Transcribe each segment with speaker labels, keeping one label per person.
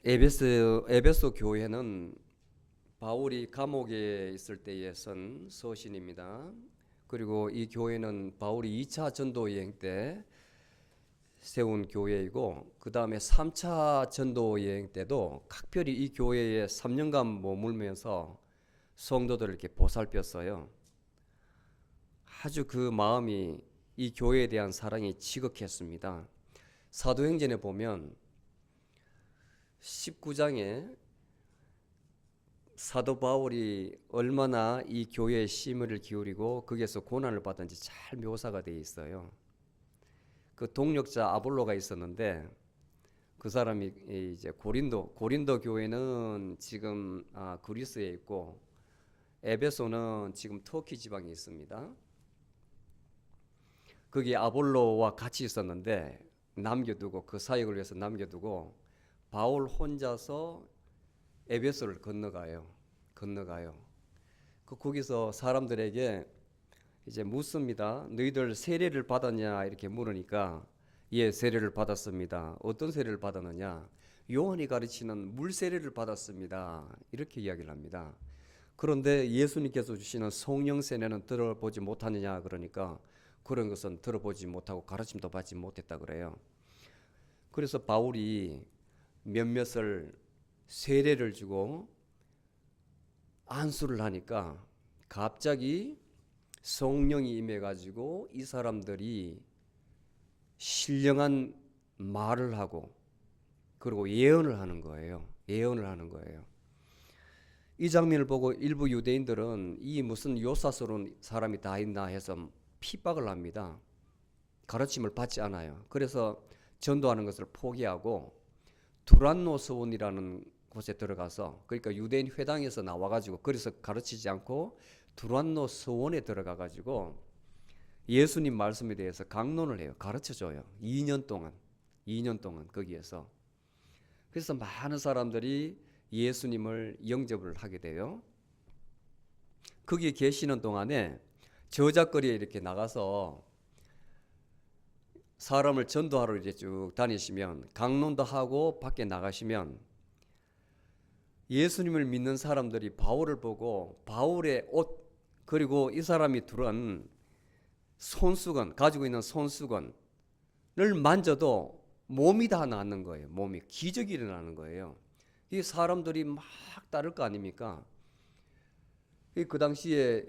Speaker 1: 에베소 교회는 바울이 감옥에 있을 때에 쓴 서신입니다. 그리고 이 교회는 바울이 2차 전도 여행 때 세운 교회이고, 그 다음에 3차 전도 여행 때도 각별히 이 교회에 3년간 머물면서 성도들을 이렇게 보살폈어요. 아주 그 마음이, 이 교회에 대한 사랑이 지극했습니다. 사도행전에 보면 19장에 사도 바울이 얼마나 이 교회에 심혈을 기울이고 거기에서 고난을 받았는지 잘 묘사가 되어 있어요. 그 동력자 아볼로가 있었는데 그 사람이 이제 고린도 교회는 지금 그리스에 있고, 에베소는 지금 터키 지방에 있습니다. 거기 아볼로와 같이 있었는데 남겨두고, 그 사역을 위해서 남겨두고 바울 혼자서 에베소를 건너가요. 거기서 사람들에게 이제 묻습니다. 너희들 세례를 받았냐 이렇게 물으니까, 예, 세례를 받았습니다. 어떤 세례를 받았느냐? 요한이 가르치는 물 세례를 받았습니다. 이렇게 이야기를 합니다. 그런데 예수님께서 주시는 성령 세례는 들어보지 못하느냐 그러니까, 그런 것은 들어보지 못하고 가르침도 받지 못했다 그래요. 그래서 바울이 몇몇을 세례를 주고 안수를 하니까 갑자기 성령이 임해가지고 이 사람들이 신령한 말을 하고, 그리고 예언을 하는 거예요. 이 장면을 보고 일부 유대인들은 이 무슨 요사스러운 사람이 다 있나 해서 핍박을 합니다. 가르침을 받지 않아요. 그래서 전도하는 것을 포기하고 두란노 서원이라는 곳에 들어가서, 그러니까 유대인 회당에서 나와가지고, 그래서 가르치지 않고 두란노 서원에 들어가가지고 예수님 말씀에 대해서 강론을 해요. 가르쳐줘요. 2년 동안 거기에서. 그래서 많은 사람들이 예수님을 영접을 하게 돼요. 거기 계시는 동안에 저작거리에 이렇게 나가서 사람을 전도하러 이제 쭉 다니시면, 강론도 하고 밖에 나가시면 예수님을 믿는 사람들이 바울을 보고 바울의 옷, 그리고 이 사람이 들은 손수건, 가지고 있는 손수건을 만져도 몸이 다 낫는 거예요. 몸이 기적이 일어나는 거예요. 이 사람들이 막 따를 거 아닙니까? 그 당시에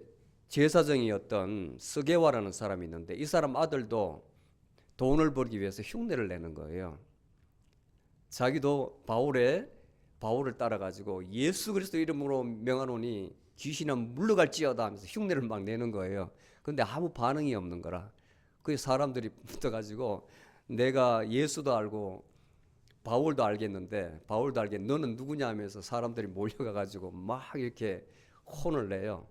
Speaker 1: 제사장이었던 스게와라는 사람이 있는데, 이 사람 아들도 돈을 벌기 위해서 흉내를 내는 거예요. 자기도 바울을 따라가지고 예수 그리스도 이름으로 명하노니 귀신은 물러갈지어다 하면서 흉내를 막 내는 거예요. 근데 아무 반응이 없는 거라. 그 사람들이 붙어가지고, 내가 예수도 알고 바울도 알겠는데 너는 누구냐 하면서 사람들이 몰려가가지고 막 이렇게 혼을 내요.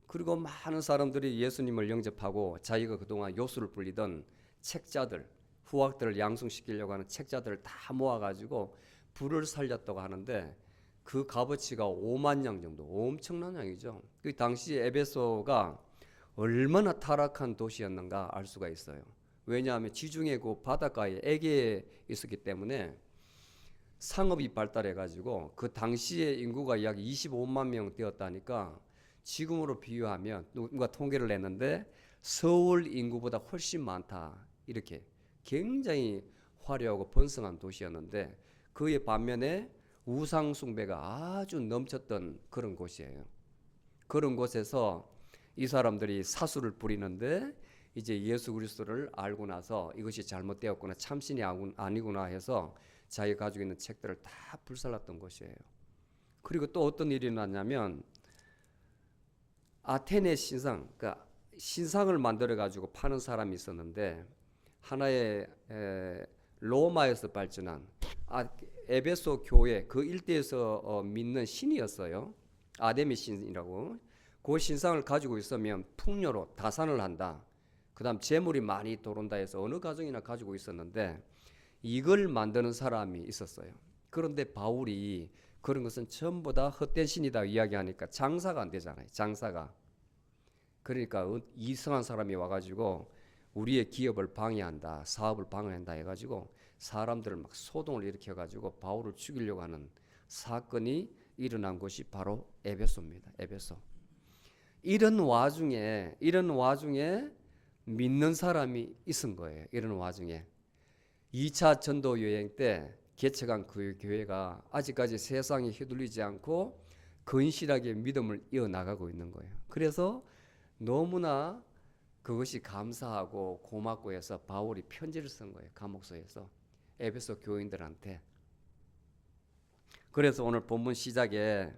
Speaker 1: 그리고 많은 사람들이 예수님을 영접하고, 자기가 그동안 요술을 불리던 책자들, 후학들을 양성시키려고 하는 책자들을 다 모아가지고 불을 살렸다고 하는데, 그 값어치가 5만 양 정도, 엄청난 양이죠. 그 당시 에베소가 얼마나 타락한 도시였는가 알 수가 있어요. 왜냐하면 지중해 그 바닷가에 에게에 있었기 때문에 상업이 발달해가지고 그 당시에 인구가 약 25만 명 되었다니까, 지금으로 비유하면, 누군가 통계를 냈는데 서울 인구보다 훨씬 많다, 이렇게 굉장히 화려하고 번성한 도시였는데, 그의 반면에 우상 숭배가 아주 넘쳤던 그런 곳이에요. 그런 곳에서 이 사람들이 사수를 부리는데, 이제 예수 그리스도를 알고 나서 이것이 잘못되었구나, 참신이 아니구나 해서 자기가 가지고 있는 책들을 다 불살랐던 것이에요. 그리고 또 어떤 일이 났냐면, 아테네 신상, 그러니까 신상을 만들어 가지고 파는 사람이 있었는데, 하나의 로마에서 발전한 에베소 교회 그 일대에서 믿는 신이었어요. 아데미 신이라고. 그 신상을 가지고 있으면 풍요로 다산을 한다. 그 다음 재물이 많이 들어온다 해서 어느 가정이나 가지고 있었는데, 이걸 만드는 사람이 있었어요. 그런데 바울이 그런 것은 전부 다 헛된 신이다 이야기하니까 장사가 안 되잖아요. 장사가. 그러니까 이상한 사람이 와가지고 우리의 기업을 방해한다, 사업을 방해한다 해가지고 사람들을 막 소동을 일으켜가지고 바울을 죽이려고 하는 사건이 일어난 곳이 바로 에베소입니다. 에베소. 이런 와중에 믿는 사람이 있은 거예요. 이런 와중에 2차 전도 여행 때 개척한 그 교회가 아직까지 세상에 휘둘리지 않고 건실하게 믿음을 이어나가고 있는 거예요. 그래서 너무나 그것이 감사하고 고맙고 해서 바울이 편지를 쓴 거예요. 감옥소에서 에베소 교인들한테. 그래서 오늘 본문 시작에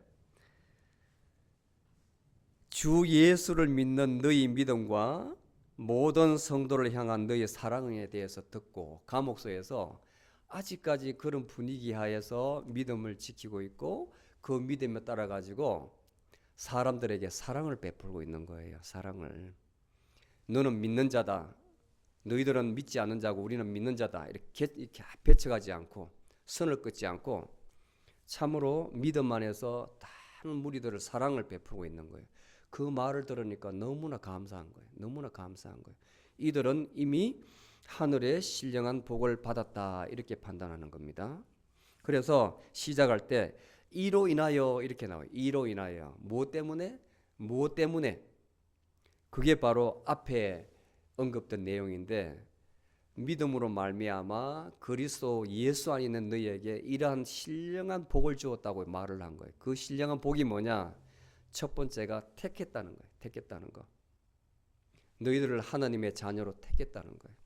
Speaker 1: 주 예수를 믿는 너희 믿음과 모든 성도를 향한 너희 사랑에 대해서 듣고, 감옥소에서 아직까지 그런 분위기 하에서 믿음을 지키고 있고 그 믿음에 따라 가지고 사람들에게 사랑을 베풀고 있는 거예요. 사랑을. 너는 믿는 자다, 너희들은 믿지 않는 자고 우리는 믿는 자다, 이렇게 배척하지 않고 선을 끊지 않고 참으로 믿음 안에서 다른 무리들을 사랑을 베풀고 있는 거예요. 그 말을 들으니까 너무나 감사한 거예요. 너무나 감사한 거예요. 이들은 이미 하늘의 신령한 복을 받았다, 이렇게 판단하는 겁니다. 그래서 시작할 때 이로 인하여 이렇게 나와요. 이로 인하여. 무엇 때문에? 무엇 때문에? 그게 바로 앞에 언급된 내용인데, 믿음으로 말미암아 그리스도 예수 안에 있는 너희에게 이러한 신령한 복을 주었다고 말을 한 거예요. 그 신령한 복이 뭐냐? 첫 번째가 택했다는 거예요. 택했다는 거. 너희들을 하나님의 자녀로 택했다는 거예요.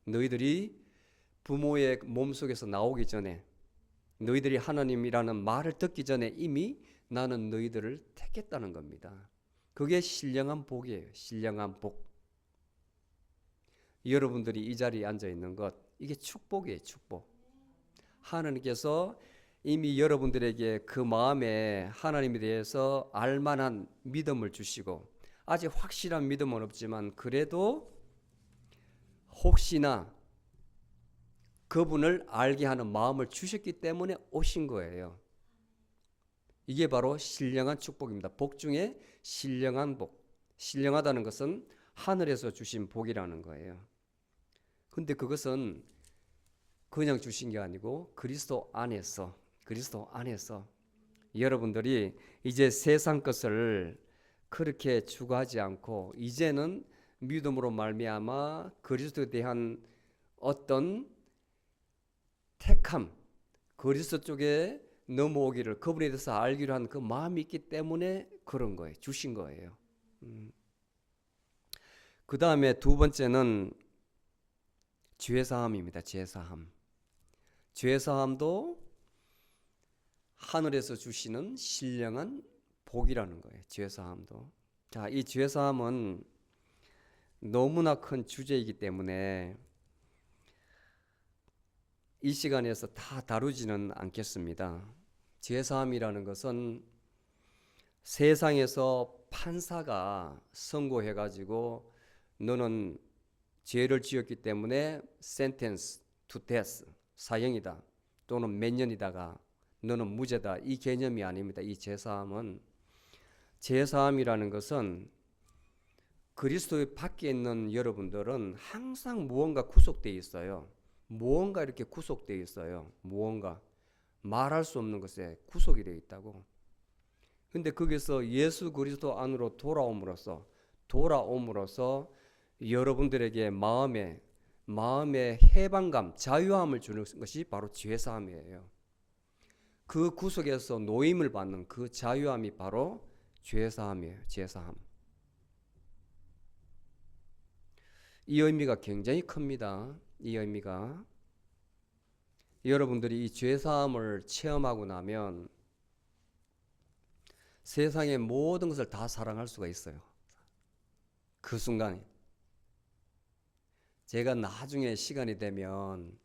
Speaker 1: 너희들이 부모의 몸속에서 나오기 전에, 너희들이 하나님이라는 말을 듣기 전에 이미 나는 너희들을 택했다는 겁니다. 그게 신령한 복이에요. 신령한 복. 여러분들이 이 자리에 앉아 있는 것, 이게 축복이에요. 축복. 하나님께서 이미 여러분들에게 그 마음에 하나님에 대해서 알만한 믿음을 주시고, 아직 확실한 믿음은 없지만 그래도 혹시나 그분을 알게 하는 마음을 주셨기 때문에 오신 거예요. 이게 바로 신령한 축복입니다. 복 중에 신령한 복. 신령하다는 것은 하늘에서 주신 복이라는 거예요. 근데 그것은 그냥 주신 게 아니고 그리스도 안에서 여러분들이 이제 세상 것을 그렇게 추구하지 않고 이제는 믿음으로 말미암아 그리스도에 대한 어떤 택함, 그리스도 쪽에 넘어오기를, 그분에 대해서 알기로 한 그 마음이 있기 때문에 그런 거예요. 주신 거예요. 그 다음에 두 번째는 죄사함입니다. 죄사함. 죄사함도 하늘에서 주시는 신령한 복이라는 거예요. 죄사함도. 자, 이 죄사함은 너무나 큰 주제이기 때문에 이 시간에서 다 다루지는 않겠습니다. 죄사함이라는 것은 세상에서 판사가 선고해가지고 너는 죄를 지었기 때문에 sentence to death, 사형이다, 또는 몇 년이다가 너는 무죄다, 이 개념이 아닙니다. 이 죄사함은, 죄사함이라는 것은 그리스도의 밖에 있는 여러분들은 항상 무언가 구속되어 있어요. 무언가 이렇게 구속되어 있어요. 무언가 말할 수 없는 것에 구속이 되어 있다고. 근데 거기서 예수 그리스도 안으로 돌아옴으로써 여러분들에게 마음의 해방감, 자유함을 주는 것이 바로 죄사함이에요. 그 구속에서 노임을 받는 그 자유함이 바로 죄사함이에요. 죄사함. 이 의미가 굉장히 큽니다. 이 의미가, 여러분들이 이 죄사함을 체험하고 나면 세상의 모든 것을 다 사랑할 수가 있어요. 그 순간에. 제가 나중에 시간이 되면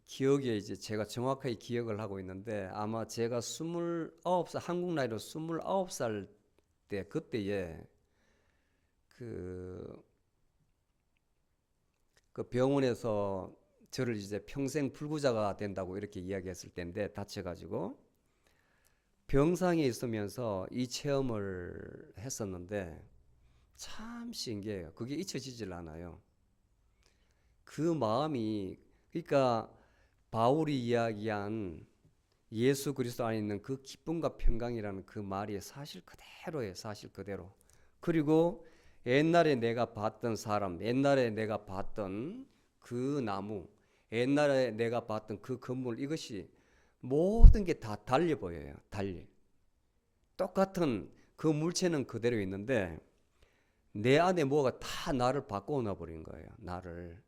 Speaker 1: 기억에 이제 제가 정확하게 기억을 하고 있는데, 아마 제가 29살, 한국 나이로 29살 때, 그때에 그 병원에서 저를 이제 평생 불구자가 된다고 이렇게 이야기했을 때인데, 다쳐가지고 병상에 있으면서 이 체험을 했었는데, 참 신기해요. 그게 잊혀지질 않아요. 그 마음이, 그러니까 바울이 이야기한 예수 그리스도 안에 있는 그 기쁨과 평강이라는 그 말이 사실 그대로예요. 사실 그대로. 그리고 옛날에 내가 봤던 사람, 옛날에 내가 봤던 그 나무, 옛날에 내가 봤던 그 건물, 이것이 모든 게 다 달리 보여요. 달리. 똑같은 그 물체는 그대로 있는데 내 안에 뭐가 다 나를 바꿔놔 버린 거예요. 나를.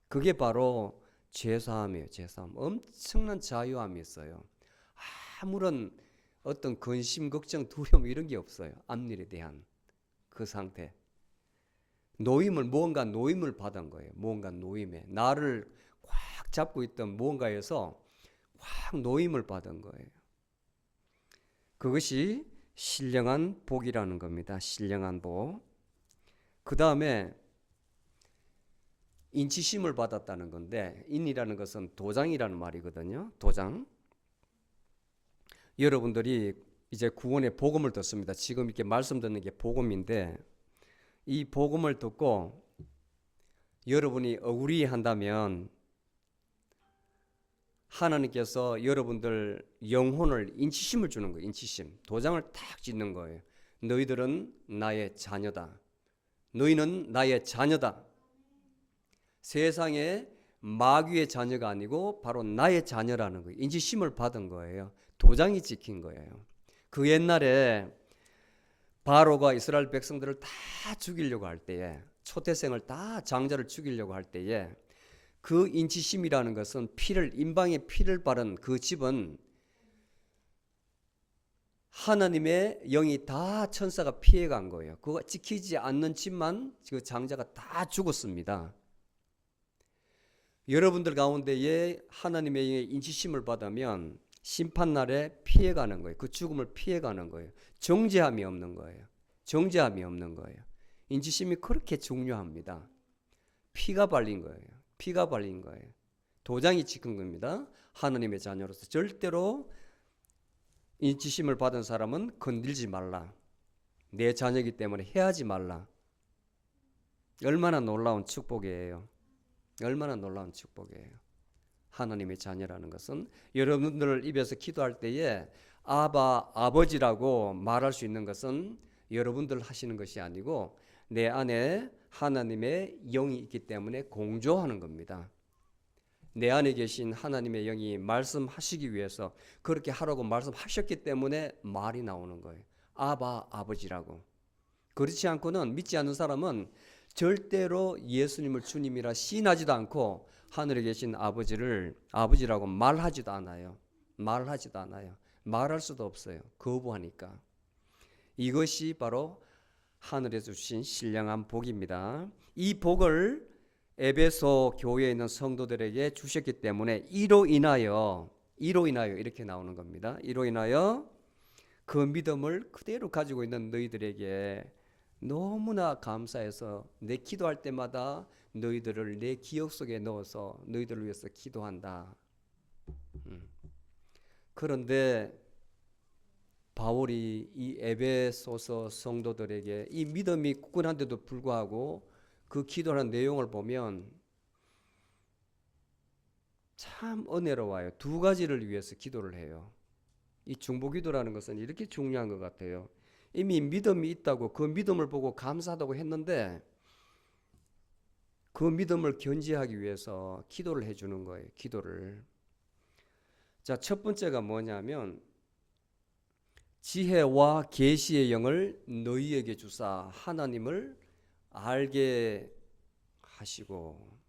Speaker 1: 그게 바로 죄사함이에요. 죄사함. 엄청난 자유함이 있어요. 아무런 어떤 근심, 걱정, 두려움 이런 게 없어요. 앞일에 대한 그 상태. 무언가 노임을 받은 거예요. 무언가 노임에. 나를 꽉 잡고 있던 무언가에서 확 노임을 받은 거예요. 그것이 신령한 복이라는 겁니다. 신령한 복. 그 다음에 인치심을 받았다는 건데, 인이라는 것은 도장이라는 말이거든요. 도장. 여러분들이 이제 구원의 복음을 듣습니다. 지금 이렇게 말씀 듣는 게 복음인데, 이 복음을 듣고 여러분이 억울히 한다면 하나님께서 여러분들 영혼을 인치심을 주는 거예요. 인치심. 도장을 탁 짓는 거예요. 너희들은 나의 자녀다. 너희는 나의 자녀다. 세상에 마귀의 자녀가 아니고 바로 나의 자녀라는 거예요. 인지심을 받은 거예요. 도장이 찍힌 거예요. 그 옛날에 바로가 이스라엘 백성들을 다 죽이려고 할 때에, 초태생을 다 장자를 죽이려고 할 때에 그 인치심이라는 것은 인방에 피를 바른 그 집은 하나님의 영이 다 천사가 피해간 거예요. 그거 지키지 않는 집만 그 장자가 다 죽었습니다. 여러분들 가운데에 하나님의 인치심을 받으면 심판날에 피해가는 거예요. 그 죽음을 피해가는 거예요. 정죄함이 없는 거예요. 정죄함이 없는 거예요. 인치심이 그렇게 중요합니다. 피가 발린 거예요. 피가 발린 거예요. 도장이 찍힌 겁니다. 하나님의 자녀로서 절대로 인치심을 받은 사람은 건들지 말라. 내 자녀이기 때문에 해하지 말라. 얼마나 놀라운 축복이에요. 얼마나 놀라운 축복이에요. 하나님의 자녀라는 것은 여러분들 입에서 기도할 때에 아버지라고 말할 수 있는 것은 여러분들 하시는 것이 아니고 내 안에 하나님의 영이 있기 때문에 공조하는 겁니다. 내 안에 계신 하나님의 영이 말씀하시기 위해서 그렇게 하라고 말씀하셨기 때문에 말이 나오는 거예요. 아버지라고. 그렇지 않고는, 믿지 않는 사람은 절대로 예수님을 주님이라 시인하지도 않고 하늘에 계신 아버지를 아버지라고 말하지도 않아요. 말하지도 않아요. 말할 수도 없어요. 거부하니까. 이것이 바로 하늘에서 주신 신령한 복입니다. 이 복을 에베소 교회에 있는 성도들에게 주셨기 때문에 이로 인하여 이렇게 나오는 겁니다. 이로 인하여 그 믿음을 그대로 가지고 있는 너희들에게 너무나 감사해서 내 기도할 때마다 너희들을 내 기억 속에 넣어서 너희들을 위해서 기도한다. 그런데 바울이 이 에베소서 성도들에게 이 믿음이 굳건한데도 불구하고 그 기도하는 내용을 보면 참 은혜로워요. 두 가지를 위해서 기도를 해요. 이 중보기도라는 것은 이렇게 중요한 것 같아요. 이미 믿음이 있다고 그 믿음을 보고 감사하다고 했는데 그 믿음을 견지하기 위해서 기도를 해주는 거예요. 기도를. 자, 첫 번째가 뭐냐면 지혜와 계시의 영을 너희에게 주사 하나님을 알게 하시고.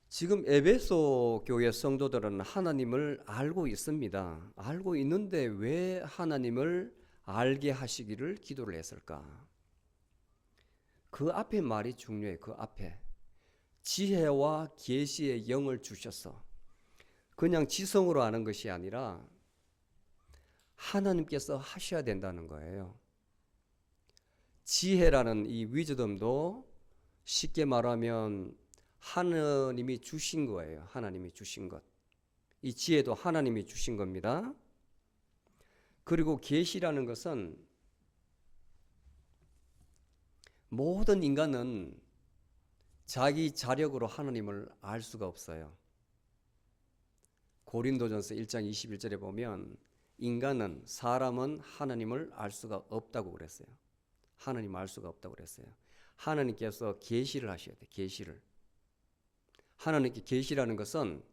Speaker 1: 지금 에베소 교회 성도들은 하나님을 알고 있습니다. 알고 있는데 왜 하나님을 알게 하시기를 기도를 했을까? 그 앞에 말이 중요해요. 그 앞에 지혜와 계시의 영을 주셔서 그냥 지성으로 아는 것이 아니라 하나님께서 하셔야 된다는 거예요. 지혜라는 이 위즈덤도 쉽게 말하면 하나님이 주신 거예요. 하나님이 주신 것. 이 지혜도 하나님이 주신 겁니다. 그리고 계시라는 것은 모든 인간은 자기 자력으로 하나님을 알 수가 없어요. 고린도전서 1장 21절에 보면 사람은 하나님을 알 수가 없다고 그랬어요. 하나님 알 수가 없다고 그랬어요. 하나님께서 계시를 하셔야 돼요. 계시를. 하나님께 계시라는 것은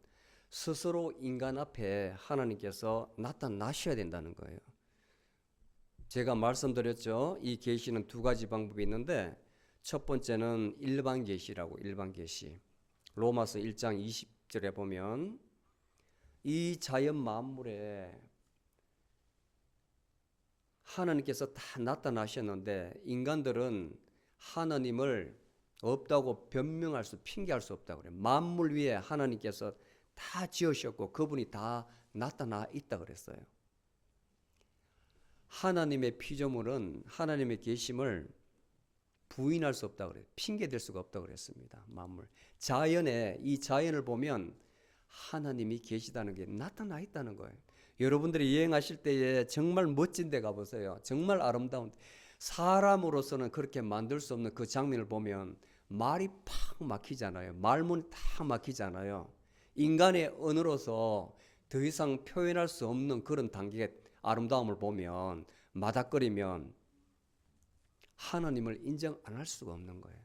Speaker 1: 스스로 인간 앞에 하나님께서 나타나셔야 된다는 거예요. 제가 말씀드렸죠. 이 계시는 두 가지 방법이 있는데 첫 번째는 일반 계시라고, 일반 계시. 로마서 1장 20절에 보면 이 자연 만물에 하나님께서 다 나타나셨는데 인간들은 하나님을 없다고 변명할 수, 핑계할 수 없다고 그래요. 만물 위에 하나님께서 다 지으셨고 그분이 다 나타나 있다 그랬어요. 하나님의 피조물은 하나님의 계심을 부인할 수 없다고 그래요. 핑계댈 수가 없다고 그랬습니다. 만물. 이 자연을 보면 하나님이 계시다는 게 나타나 있다는 거예요. 여러분들이 여행하실 때에 정말 멋진 데 가보세요. 정말 아름다운, 사람으로서는 그렇게 만들 수 없는 그 장면을 보면 말이 팍 막히잖아요. 말문이 다 막히잖아요. 인간의 언어로서 더 이상 표현할 수 없는 그런 단계의 아름다움을 보면, 마닥거리면 하나님을 인정 안 할 수가 없는 거예요.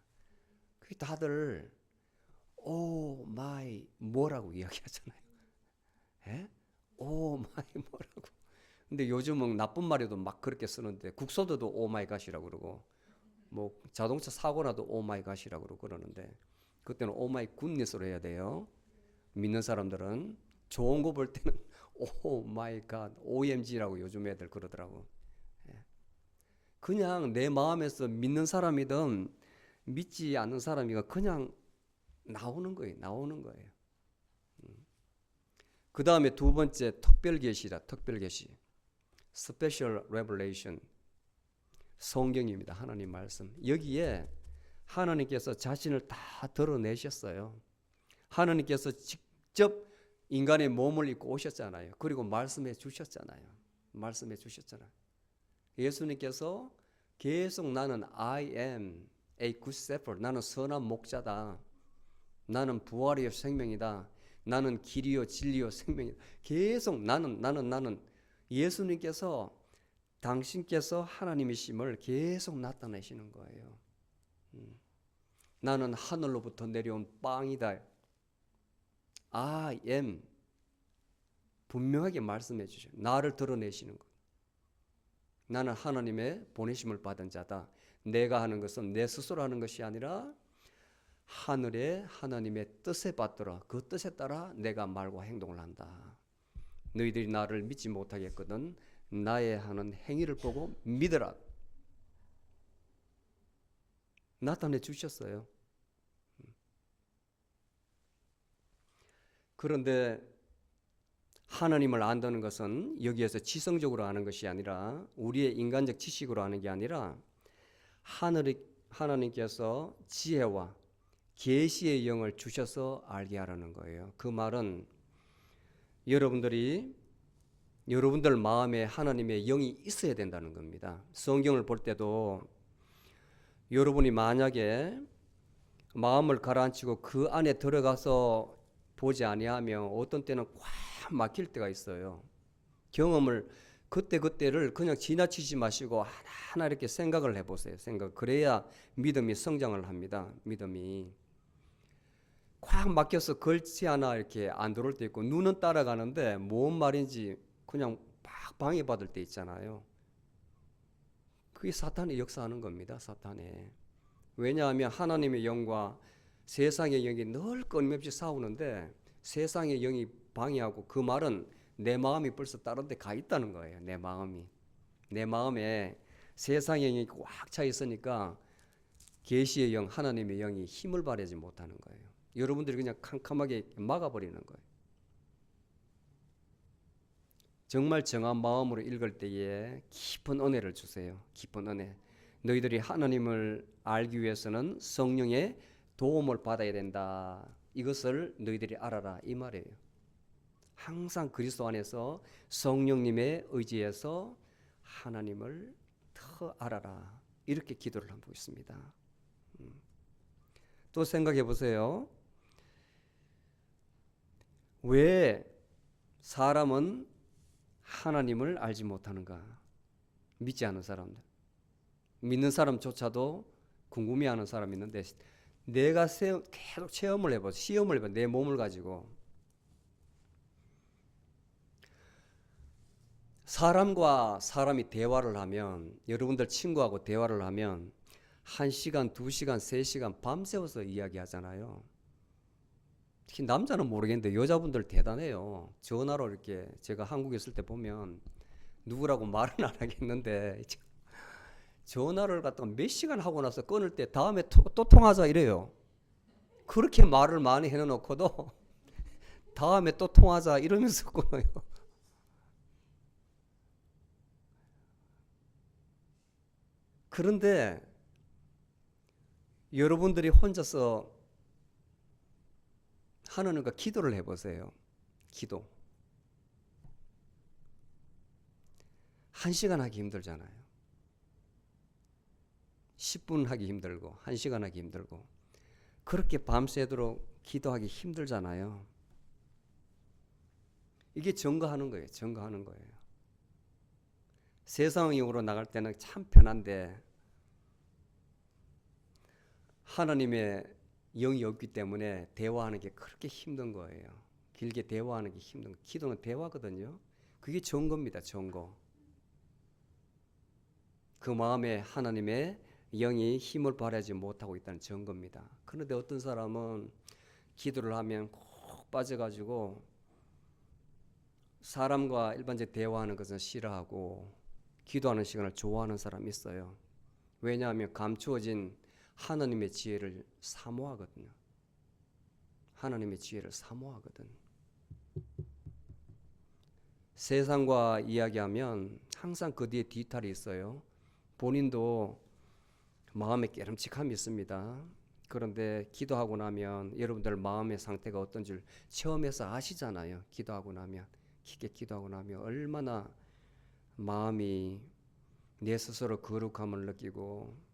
Speaker 1: 그게 다들 오 마이 뭐라고 이야기하잖아요. 예? 오 마이 뭐라고. 근데 요즘은 나쁜 말에도 막 그렇게 쓰는데 국소도도 오 마이 갓이라고 그러고 뭐 자동차 사고 나도 오 마이 갓이라고 그러는데 그때는 오 마이 굿니스로 해야 돼요. 믿는 사람들은 좋은 거 볼 때는 오 마이 갓, OMG라고 요즘 애들 그러더라고. 그냥 내 마음에서 믿는 사람이든 믿지 않는 사람이가 그냥 나오는 거예요. 그 다음에 두 번째 특별계시다. 특별계시. Special Revelation. 성경입니다. 하나님 말씀. 여기에 하나님께서 자신을 다 드러내셨어요. 하나님께서 직접 인간의 몸을 입고 오셨잖아요. 그리고 말씀해 주셨잖아요. 예수님께서 계속 나는 I am a good shepherd. 나는 선한 목자다. 나는 부활이요 생명이다. 나는 길이요 진리요 생명이다. 계속 나는 예수님께서 당신께서 하나님이심을 계속 나타내시는 거예요. 나는 하늘로부터 내려온 빵이다. I am 분명하게 말씀해 주셔요. 나를 드러내시는 것. 나는 하나님의 보내심을 받은 자다. 내가 하는 것은 내 스스로 하는 것이 아니라 하늘의 하나님의 뜻에 받들어 그 뜻에 따라 내가 말과 행동을 한다. 너희들이 나를 믿지 못하겠거든 나의 하는 행위를 보고 믿으라. 나타내 주셨어요. 그런데 하나님을 안다는 것은 여기에서 지성적으로 아는 것이 아니라 우리의 인간적 지식으로 아는 게 아니라 하나님께서 지혜와 계시의 영을 주셔서 알게 하라는 거예요. 그 말은 여러분들 마음에 하나님의 영이 있어야 된다는 겁니다. 성경을 볼 때도 여러분이 만약에 마음을 가라앉히고 그 안에 들어가서 보지 아니하면 어떤 때는 꽉 막힐 때가 있어요. 경험을 그때를 그냥 지나치지 마시고 하나하나 이렇게 생각을 해보세요. 그래야 믿음이 성장을 합니다. 믿음이 꽉 막혀서 걸지 않아 이렇게 안 들어올 때 있고 눈은 따라가는데 뭔 말인지 그냥 막 방해받을 때 있잖아요. 그게 사탄이 역사하는 겁니다. 사탄이. 왜냐하면 하나님의 영과 세상의 영이 늘 끊임없이 싸우는데 세상의 영이 방해하고 그 말은 내 마음이 벌써 다른 데 가 있다는 거예요. 내 마음에 세상의 영이 꽉 차 있으니까 계시의 영, 하나님의 영이 힘을 발휘하지 못하는 거예요. 여러분들이 그냥 캄캄하게 막아버리는 거예요. 정말 정한 마음으로 읽을 때에 깊은 은혜를 주세요. 깊은 은혜. 너희들이 하나님을 알기 위해서는 성령의 도움을 받아야 된다. 이것을 너희들이 알아라 이 말이에요. 항상 그리스도 안에서 성령님의 의지에서 하나님을 더 알아라 이렇게 기도를 하고 있습니다. 또 생각해 보세요. 왜 사람은 하나님을 알지 못하는가? 믿지 않은 사람들. 믿는 사람조차도 궁금해하는 사람이 있는데 내가 계속 체험을 해봐, 시험을 해봐, 내 몸을 가지고. 사람과 사람이 대화를 하면, 여러분들 친구하고 대화를 하면 1시간, 2시간, 3시간 밤새워서 이야기하잖아요. 특히 남자는 모르겠는데 여자분들 대단해요. 전화로 이렇게 제가 한국에 있을 때 보면 누구라고 말은 안 하겠는데 전화를 갖다가 몇 시간 하고 나서 끊을 때 다음에 또 통하자 이래요. 그렇게 말을 많이 해놓고도 다음에 또 통하자 이러면서 끊어요. 그런데 여러분들이 혼자서 하나님과 기도를 해보세요. 기도. 1시간 하기 힘들잖아요. 10분 하기 힘들고 1시간 하기 힘들고 그렇게 밤새도록 기도하기 힘들잖아요. 이게 증거하는 거예요. 증거하는 거예요. 세상으로 나갈 때는 참 편한데 하나님의 영이 없기 때문에 대화하는 게 그렇게 힘든 거예요. 길게 대화하는 게 힘든 거예요. 기도는 대화거든요. 그게 증거입니다. 증거. 그 마음에 하나님의 영이 힘을 발휘하지 못하고 있다는 증거입니다. 그런데 어떤 사람은 기도를 하면 꼭 빠져가지고 사람과 일반적으로 대화하는 것은 싫어하고 기도하는 시간을 좋아하는 사람이 있어요. 왜냐하면 감추어진 하나님의 지혜를 사모하거든요. 하나님의 지혜를 사모하거든. 세상과 이야기하면 항상 그 뒤에 뒤탈이 있어요. 본인도 마음에 깨름칙함이 있습니다. 그런데 기도하고 나면 여러분들 마음의 상태가 어떤 줄 체험해서 아시잖아요. 기도하고 나면, 깊게 기도하고 나면 얼마나 마음이 내 스스로 거룩함을 느끼고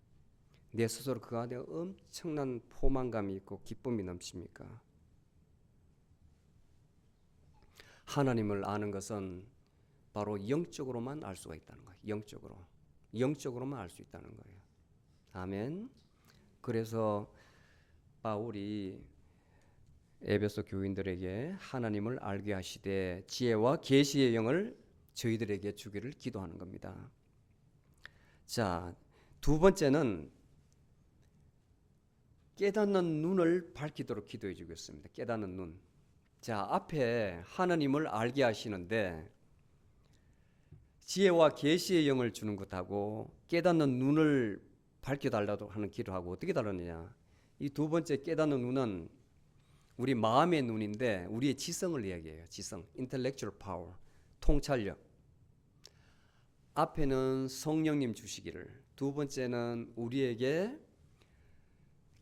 Speaker 1: 내 스스로 그 안에 엄청난 포만감이 있고 기쁨이 넘칩니까? 하나님을 아는 것은 바로 영적으로만 알 수가 있다는 거예요. 영적으로만 알 수 있다는 거예요. 아멘. 그래서 바울이 에베소 교인들에게 하나님을 알게 하시되 지혜와 계시의 영을 저희들에게 주기를 기도하는 겁니다. 자, 두 번째는 깨닫는 눈을 밝히도록 기도해 주겠습니다. 깨닫는 눈. 자, 앞에 하나님을 알게 하시는데 지혜와 계시의 영을 주는 것하고 깨닫는 눈을 밝혀달라고 하는 기도하고 어떻게 다르느냐. 이 두 번째 깨닫는 눈은 우리 마음의 눈인데 우리의 지성을 이야기해요. 지성, intellectual power, 통찰력. 앞에는 성령님 주시기를, 두 번째는 우리에게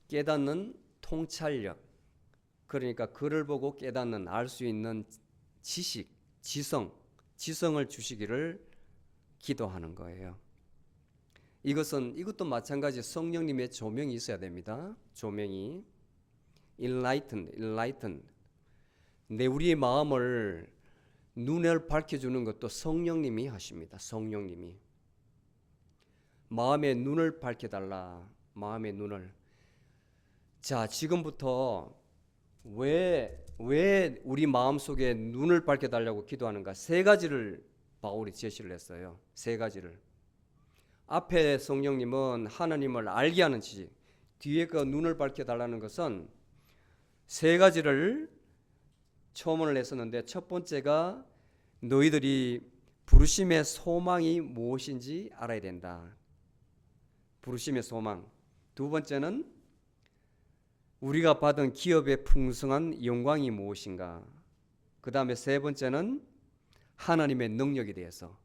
Speaker 1: 깨닫는 통찰력, 그러니까 그를 보고 깨닫는, 알 수 있는 지식, 지성을 주시기를 기도하는 거예요. 이것도 마찬가지 성령님의 조명이 있어야 됩니다. 조명이 enlighten. 우리의 마음을 눈을 밝혀주는 것도 성령님이 하십니다. 성령님이 마음의 눈을 밝혀달라. 마음의 눈을. 자, 지금부터 왜 우리 마음속에 눈을 밝혀달라고 기도하는가? 세 가지를 바울이 제시를 했어요. 세 가지를. 앞에 성령님은 하나님을 알게 하는 지식, 뒤에 그 눈을 밝혀달라는 것은 세 가지를 첨언을 했었는데, 첫 번째가 너희들이 부르심의 소망이 무엇인지 알아야 된다. 부르심의 소망. 두 번째는 우리가 받은 기업의 풍성한 영광이 무엇인가. 그 다음에 세 번째는 하나님의 능력에 대해서.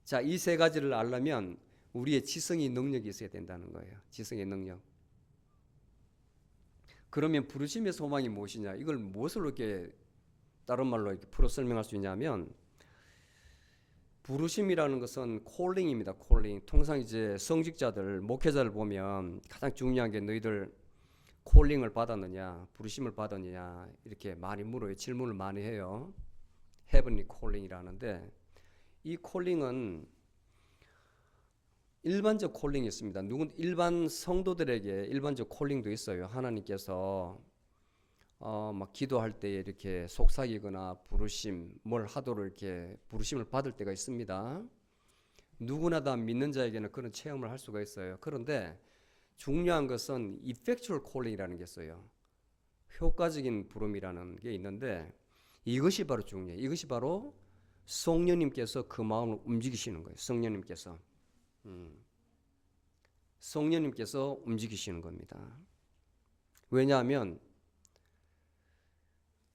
Speaker 1: 자, 이 세 가지를 알려면 우리의 지성의 능력이 있어야 된다는 거예요. 지성의 능력. 그러면 부르심의 소망이 무엇이냐? 이걸 무엇을 이렇게 다른 말로 이렇게 풀어 설명할 수 있냐면, 부르심이라는 것은 콜링입니다. 콜링. 통상 이제 성직자들, 목회자를 보면 가장 중요한 게 너희들 콜링을 받았느냐, 부르심을 받았느냐 이렇게 많이 물어요. 질문을 많이 해요. 헤븐리 콜링이라는데 이 콜링은 일반적 콜링이 있습니다. 일반 성도들에게 일반적 콜링도 있어요. 하나님께서 막 기도할 때에 이렇게 속삭이거나 부르심, 뭘 하도록 이렇게 부르심을 받을 때가 있습니다. 누구나 다 믿는 자에게는 그런 체험을 할 수가 있어요. 그런데 중요한 것은 effectual calling이라는 게 있어요. 효과적인 부름이라는 게 있는데 이것이 바로 중요해요. 이것이 바로 성령님께서 그 마음을 움직이시는 거예요. 성령님께서 움직이시는 겁니다. 왜냐하면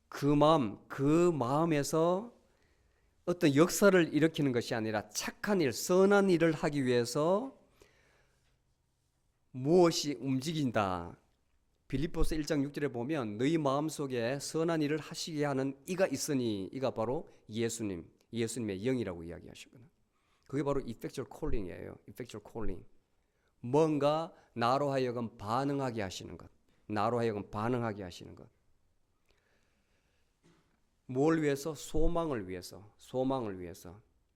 Speaker 1: 그 마음에서 어떤 역사를 일으키는 것이 아니라 착한 일, 선한 일을 하기 위해서 무엇이 움직인다. 빌립보서 1장 6절에 보면 너희 마음속에 선한 일을 하시게 하는 이가 있으니 이가 바로 예수님의 영이라고 이야기하시거든요. 그게 바로 effectual calling이에요. effectual calling. 뭔가 나로 하여금 반응하게 하시는 것. 뭘 위해서? 소망을 위해서.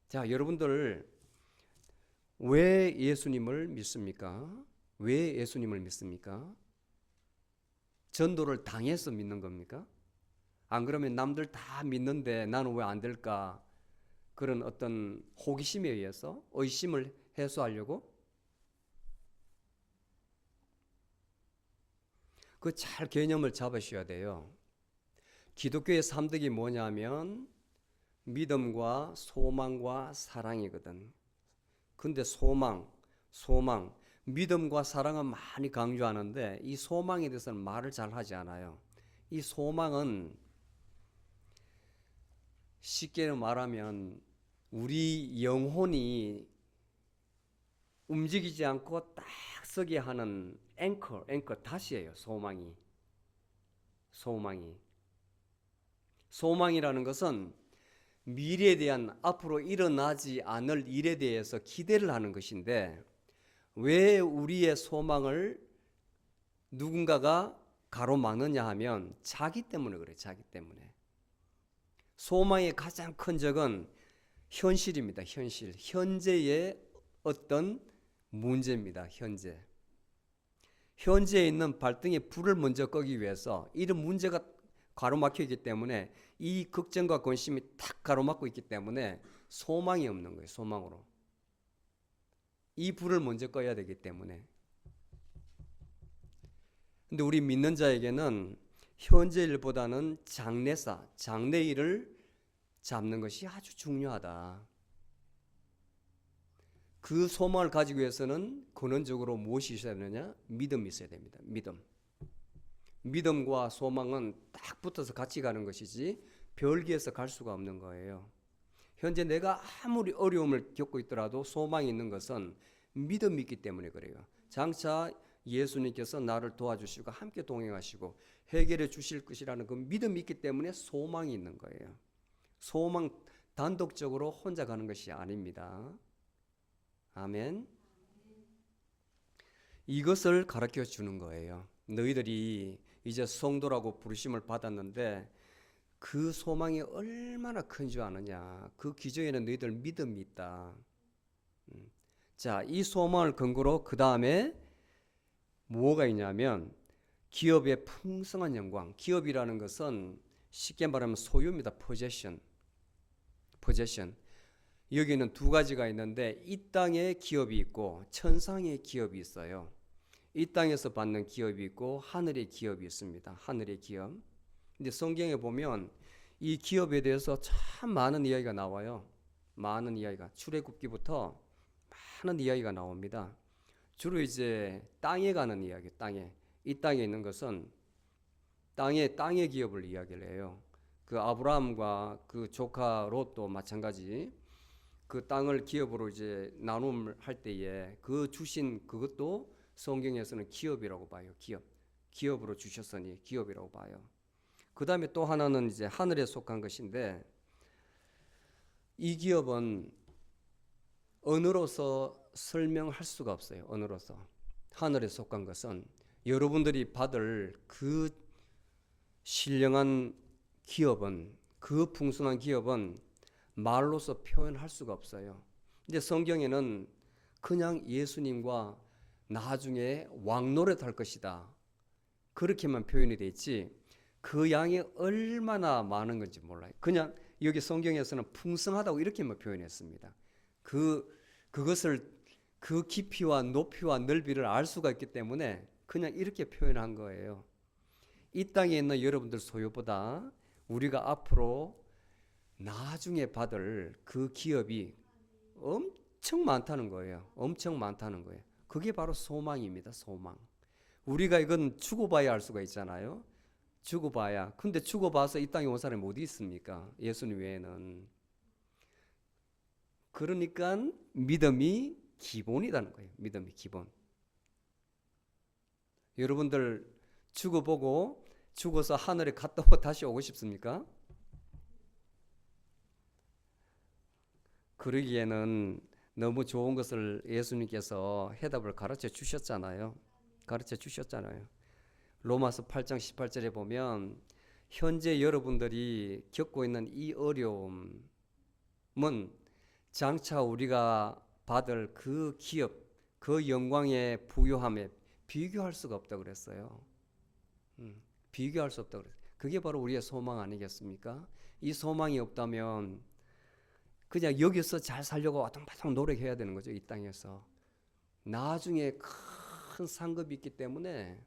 Speaker 1: 자, 여러분들 왜 예수님을 믿습니까? 전도를 당해서 믿는 겁니까? 안 그러면 남들 다 믿는데 나는 왜 안 될까? 그런 어떤 호기심에 의해서 의심을 해소하려고? 그 잘 개념을 잡으셔야 돼요. 기독교의 3덕이 뭐냐면 믿음과 소망과 사랑이거든. 근데 소망, 믿음과 사랑은 많이 강조하는데 이 소망에 대해서는 말을 잘 하지 않아요. 이 소망은 쉽게 말하면 우리 영혼이 움직이지 않고 딱 서게 하는 앵커 탓이에요. 소망이라는 것은 미래에 대한 앞으로 일어나지 않을 일에 대해서 기대를 하는 것인데 왜 우리의 소망을 누군가가 가로막느냐 하면 자기 때문에 그래요. 자기 때문에. 소망의 가장 큰 적은 현실입니다. 현재의 어떤 문제입니다. 현재에 있는 발등에 불을 먼저 끄기 위해서 이런 문제가 가로막혀 있기 때문에 이 걱정과 근심이 탁 가로막고 있기 때문에 소망이 없는 거예요. 소망으로. 이 불을 먼저 꺼야 되기 때문에. 근데 우리 믿는 자에게는 현재 일보다는 장래 일을 잡는 것이 아주 중요하다. 그 소망을 가지기 위해서는 근원적으로 무엇이 있어야 되느냐? 믿음이 있어야 됩니다. 믿음과 소망은 딱 붙어서 같이 가는 것이지 별개에서 갈 수가 없는 거예요. 현재 내가 아무리 어려움을 겪고 있더라도 소망이 있는 것은 믿음이 있기 때문에 그래요. 장차 예수님께서 나를 도와주시고 함께 동행하시고 해결해 주실 것이라는 그 믿음이 있기 때문에 소망이 있는 거예요. 소망 단독적으로 혼자 가는 것이 아닙니다. 아멘. 이것을 가르쳐 주는 거예요. 너희들이 이제 성도라고 부르심을 받았는데 그 소망이 얼마나 큰 줄 아느냐. 그 기저에는 너희들 믿음이 있다. 자, 이 소망을 근거로 그 다음에 뭐가 있냐면 기업의 풍성한 영광. 기업이라는 것은 쉽게 말하면 소유입니다. possession. 여기는 두 가지가 있는데 이 땅에 기업이 있고 천상의 기업이 있어요. 이 땅에서 받는 기업이 있고 하늘의 기업이 있습니다. 하늘의 기업. 근데 성경에 보면 이 기업에 대해서 참 많은 이야기가 나와요. 많은 이야기가 출애굽기부터 많은 이야기가 나옵니다. 주로 이제 땅에 가는 이야기, 이 땅에 있는 것은 땅의 기업을 이야기를 해요. 그 아브라함과 그 조카 롯도 마찬가지. 그 땅을 기업으로 이제 나눔을 할 때에 그 주신 그것도 성경에서는 기업이라고 봐요. 기업으로 주셨으니 기업이라고 봐요. 그 다음에 또 하나는 이제 하늘에 속한 것인데 이 기업은 언어로서 설명할 수가 없어요. 언어로서. 하늘에 속한 것은 여러분들이 받을 그 신령한 기업은, 그 풍성한 기업은 말로서 표현할 수가 없어요. 근데 성경에는 그냥 예수님과 나중에 왕노릇할 것이다, 그렇게만 표현이 돼 있지 그 양이 얼마나 많은 건지 몰라요. 그냥 여기 성경에서는 풍성하다고 이렇게만 표현했습니다. 그것을 그 깊이와 높이와 넓이를 알 수가 있기 때문에 그냥 이렇게 표현한 거예요. 이 땅에 있는 여러분들 소유보다 우리가 앞으로 나중에 받을 그 기업이 엄청 많다는 거예요. 엄청 많다는 거예요. 그게 바로 소망입니다. 소망. 우리가 이건 죽어봐야 알 수가 있잖아요. 죽어봐야. 근데 죽어봐서 이 땅에 온 사람이 어디 있습니까? 예수님 외에는. 그러니까 믿음이 기본이라는 거예요. 믿음이 기본. 여러분들 죽어보고 죽어서 하늘에 갔다 오고 다시 오고 싶습니까? 그러기에는 너무 좋은 것을 예수님께서 해답을 가르쳐 주셨잖아요. 가르쳐 주셨잖아요. 로마서 8장 18절에 보면 현재 여러분들이 겪고 있는 이 어려움은 장차 우리가 받을 그 기업, 그 영광의 부요함에 비교할 수가 없다고 그랬어요. 비교할 수 없다고 그랬어요. 그게 바로 우리의 소망 아니겠습니까? 이 소망이 없다면 그냥 여기서 잘 살려고 와동바동 노력해야 되는 거죠. 이 땅에서. 나중에 큰 상급이 있기 때문에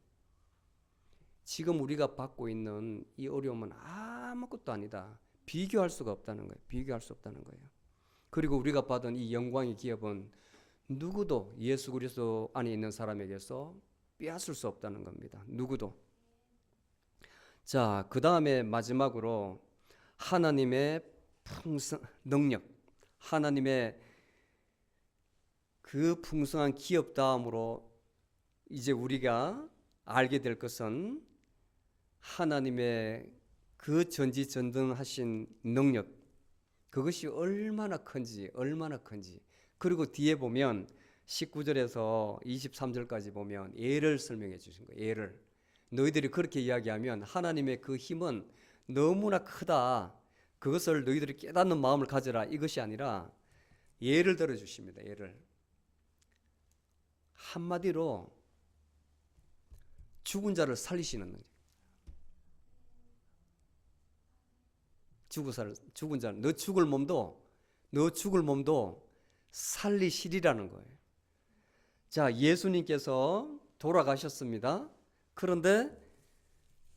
Speaker 1: 지금 우리가 받고 있는 이 어려움은 아무것도 아니다. 비교할 수가 없다는 거예요. 비교할 수 없다는 거예요. 그리고 우리가 받은 이 영광의 기업은 누구도 예수 그리스도 안에 있는 사람에게서 빼앗을 수 없다는 겁니다. 누구도. 자, 그 다음에 마지막으로 하나님의 풍성 능력, 하나님의 그 풍성한 기업 다음으로 이제 우리가 알게 될 것은 하나님의 그 전지전능하신 능력, 그것이 얼마나 큰지, 얼마나 큰지. 그리고 뒤에 보면 19절에서 23절까지 보면 예를 설명해 주신 거예요. 예를. 너희들이 그렇게 이야기하면 하나님의 그 힘은 너무나 크다, 그것을 너희들이 깨닫는 마음을 가져라, 이것이 아니라 예를 들어 주십니다. 예를. 한마디로 죽은 자를 살리시는 능력. 죽은 자를, 너 죽을 몸도 살리시리라는 거예요. 자, 예수님께서 돌아가셨습니다. 그런데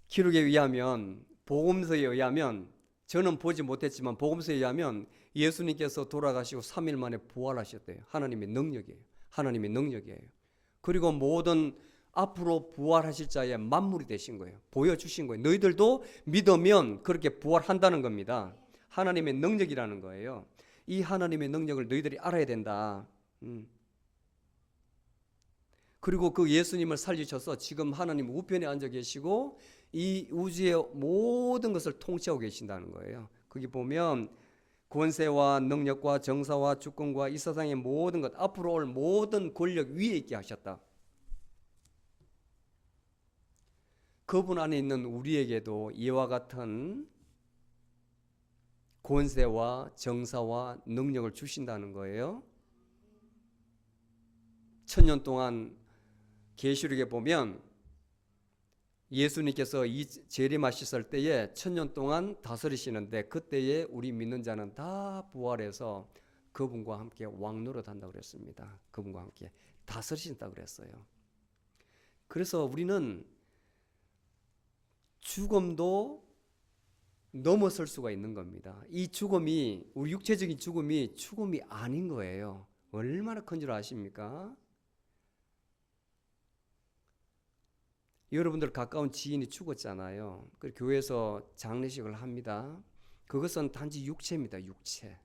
Speaker 1: 기록에 의하면, 복음서에 의하면, 저는 보지 못했지만 복음서에 의하면 예수님께서 돌아가시고 3일 만에 부활하셨대요. 하나님의 능력이에요. 하나님의 능력이에요. 그리고 모든 앞으로 부활하실 자의 만물이 되신 거예요. 보여주신 거예요. 너희들도 믿으면 그렇게 부활한다는 겁니다. 하나님의 능력이라는 거예요. 이 하나님의 능력을 너희들이 알아야 된다. 그리고 그 예수님을 살리셔서 지금 하나님 우편에 앉아 계시고 이 우주의 모든 것을 통치하고 계신다는 거예요. 거기 보면 권세와 능력과 정사와 주권과 이 세상의 모든 것, 앞으로 올 모든 권력 위에 있게 하셨다. 그분 안에 있는 우리에게도 이와 같은 권세와 정사와 능력을 주신다는 거예요. 1000년 동안 계시록에 보면 예수님께서 이 재림하셨을 때에 1000년 동안 다스리시는데 그때에 우리 믿는 자는 다 부활해서 그분과 함께 왕노릇 한다고 그랬습니다. 그분과 함께 다스리신다고 그랬어요. 그래서 우리는 죽음도 넘어설 수가 있는 겁니다. 이 죽음이, 우리 육체적인 죽음이 아닌 거예요. 얼마나 큰 줄 아십니까? 여러분들 가까운 지인이 죽었잖아요. 그래서 교회에서 장례식을 합니다. 그것은 단지 육체입니다. 육체.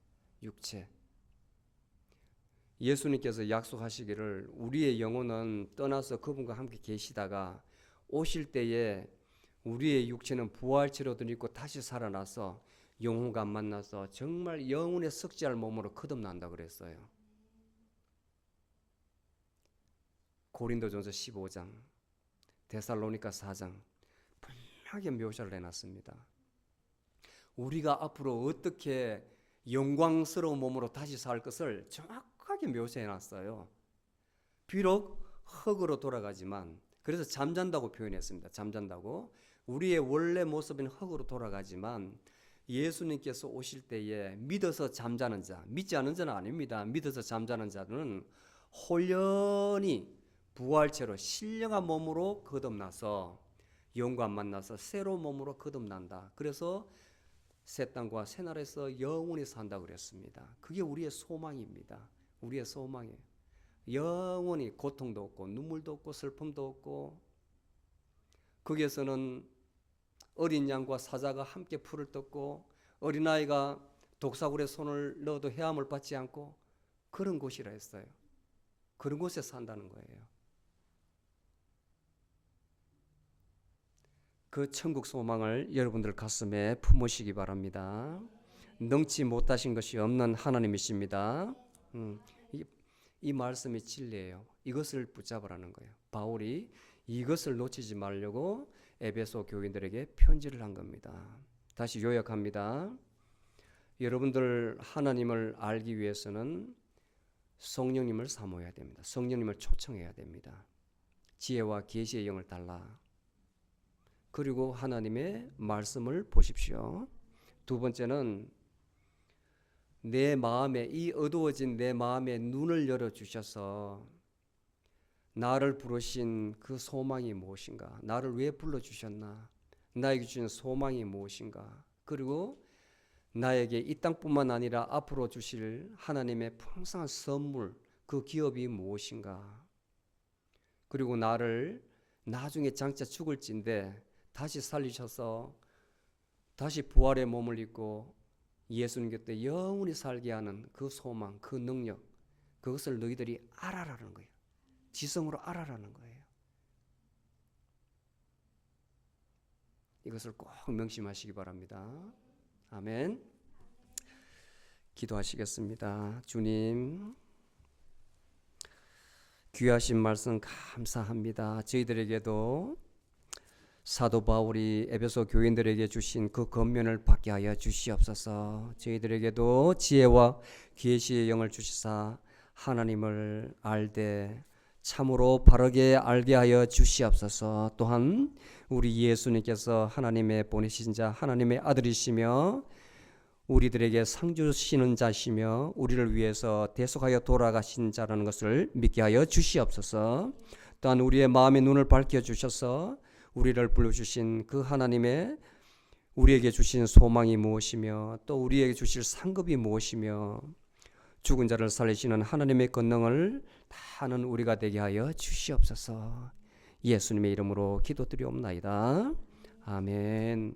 Speaker 1: 예수님께서 약속하시기를 우리의 영혼은 떠나서 그분과 함께 계시다가 오실 때에 우리의 육체는 부활체로도 있고 다시 살아나서 영혼과 만나서 정말 영혼의 석지할 몸으로 거듭난다 그랬어요. 고린도전서 15장. 데살로니가 4장 분명하게 묘사를 해놨습니다. 우리가 앞으로 어떻게 영광스러운 몸으로 다시 살 것을 정확하게 묘사해놨어요. 비록 흙으로 돌아가지만, 그래서 잠잔다고 표현했습니다. 잠잔다고. 우리의 원래 모습인 흙으로 돌아가지만 예수님께서 오실 때에 믿어서 잠자는 자, 믿지 않은 자는 아닙니다. 믿어서 잠자는 자는 홀연히 부활체로 신령한 몸으로 거듭나서 영광 만나서 새로운 몸으로 거듭난다. 그래서 새 땅과 새 나라에서 영원히 산다 그랬습니다. 그게 우리의 소망입니다. 우리의 소망이에요. 영원히 고통도 없고 눈물도 없고 슬픔도 없고, 거기에서는 어린 양과 사자가 함께 풀을 뜯고 어린아이가 독사굴에 손을 넣어도 해함을 받지 않고 그런 곳이라 했어요. 그런 곳에 산다는 거예요. 그 천국 소망을 여러분들 가슴에 품으시기 바랍니다. 능치 못하신 것이 없는 하나님이십니다. 이 말씀이 진리예요. 이것을 붙잡으라는 거예요. 바울이 이것을 놓치지 말려고 에베소 교인들에게 편지를 한 겁니다. 다시 요약합니다. 여러분들 하나님을 알기 위해서는 성령님을 사모해야 됩니다. 성령님을 초청해야 됩니다. 지혜와 계시의 영을 달라. 그리고 하나님의 말씀을 보십시오. 두 번째는 내 마음에, 이 어두워진 내 마음에 눈을 열어주셔서 나를 부르신 그 소망이 무엇인가? 나를 왜 불러주셨나? 나에게 주신 소망이 무엇인가? 그리고 나에게 이 땅뿐만 아니라 앞으로 주실 하나님의 풍성한 선물, 그 기업이 무엇인가? 그리고 나를 나중에 장차 죽을진데 다시 살리셔서 다시 부활의 몸을 입고 예수님 곁에 영원히 살게 하는 그 소망, 그 능력, 그것을 너희들이 알아라는 거예요. 지성으로 알아라는 거예요. 이것을 꼭 명심하시기 바랍니다. 아멘. 기도하시겠습니다. 주님, 귀하신 말씀 감사합니다. 저희들에게도 사도 바울이 에베소 교인들에게 주신 그 권면을 받게 하여 주시옵소서. 저희들에게도 지혜와 계시의 영을 주시사 하나님을 알되 참으로 바르게 알게 하여 주시옵소서. 또한 우리 예수님께서 하나님의 보내신 자, 하나님의 아들이시며 우리들에게 상 주시는 자시며 우리를 위해서 대속하여 돌아가신 자라는 것을 믿게 하여 주시옵소서. 또한 우리의 마음의 눈을 밝혀 주셔서 우리를 불러주신 그 하나님의 우리에게 주신 소망이 무엇이며 또 우리에게 주실 상급이 무엇이며 죽은 자를 살리시는 하나님의 권능을 다 아는 우리가 되게 하여 주시옵소서. 예수님의 이름으로 기도드리옵나이다. 아멘.